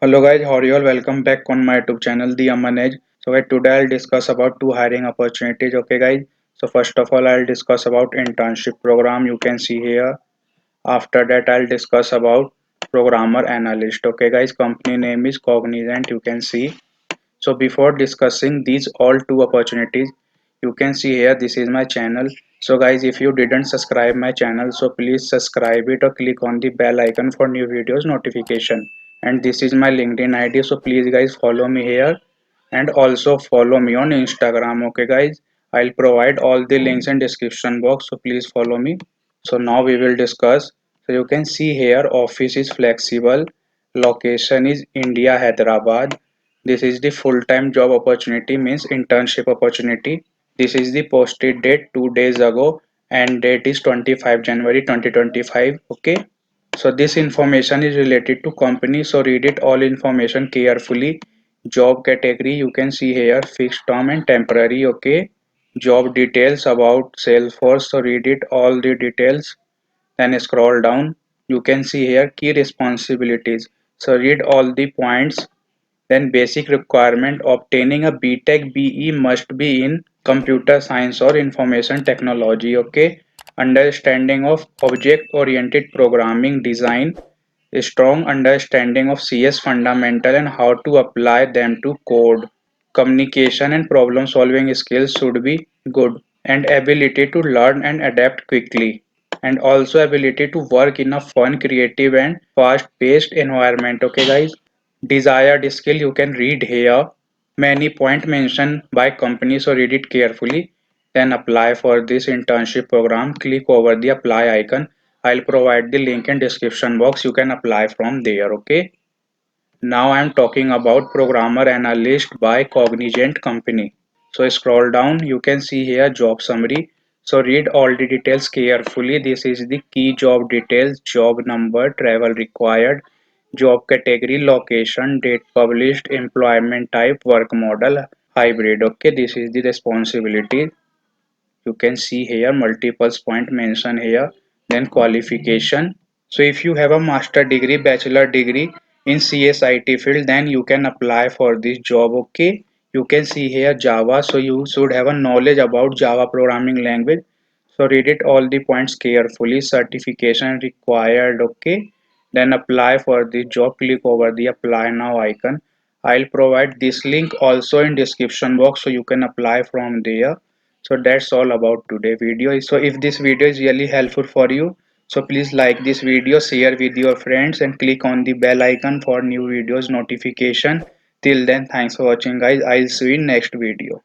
Hello guys, how are you all? Welcome back on my YouTube channel, the Aman. So guys, today I'll discuss about two hiring opportunities. Okay guys. So first of all, I'll discuss about internship program. You can see here. After that, I'll discuss about programmer analyst. Okay guys, company name is Cognizant. You can see. So before discussing these all two opportunities, you can see here this is my channel. So guys, if you didn't subscribe my channel, so please subscribe it or click on the bell icon for new videos notification. And this is my LinkedIn ID, so please guys follow me here and also follow me on Instagram. Okay guys, I'll provide all the links in description box, so please follow me. So now we will discuss. So you can see here office is flexible, location is India, Hyderabad. This is the full-time job opportunity, means internship opportunity. This is the posted date 2 days ago and date is 25 January 2025. Okay. So this information is related to company. So read it all information carefully. Job category you can see here fixed term and temporary. Okay. Job details about Salesforce. So read it all the details. Then scroll down. You can see here key responsibilities. So read all the points. Then basic requirement obtaining a BTech BE must be in computer science or information technology. Okay. Understanding of object oriented programming design, a strong understanding of CS fundamental and how to apply them to code. Communication and problem solving skills should be good, and ability to learn and adapt quickly, and also ability to work in a fun, creative and fast paced environment. Okay guys, desired skill you can read here. Many point mentioned by company, so read it carefully. Then apply for this internship program. Click over the apply icon. I'll provide the link in description box. You can apply from there. Okay. Now I'm talking about programmer analyst by Cognizant company. So scroll down. You can see here job summary. So read all the details carefully. This is the key job details: job number, travel required, job category, location, date published, employment type, work model, hybrid. Okay, this is the responsibility. You can see here multiple point mentioned here. Then qualification. So if you have a master degree, bachelor degree in CSIT field, then you can apply for this job. Okay, you can see here Java. So you should have a knowledge about Java programming language. So read it all the points carefully. Certification required. Okay, then apply for the job. Click over the apply now icon. I'll provide this link also in description box, so you can apply from there. So that's all about today video. So if this video is really helpful for you, so please like this video, share with your friends and click on the bell icon for new videos notification. Till then, thanks for watching guys. I'll see you in next video.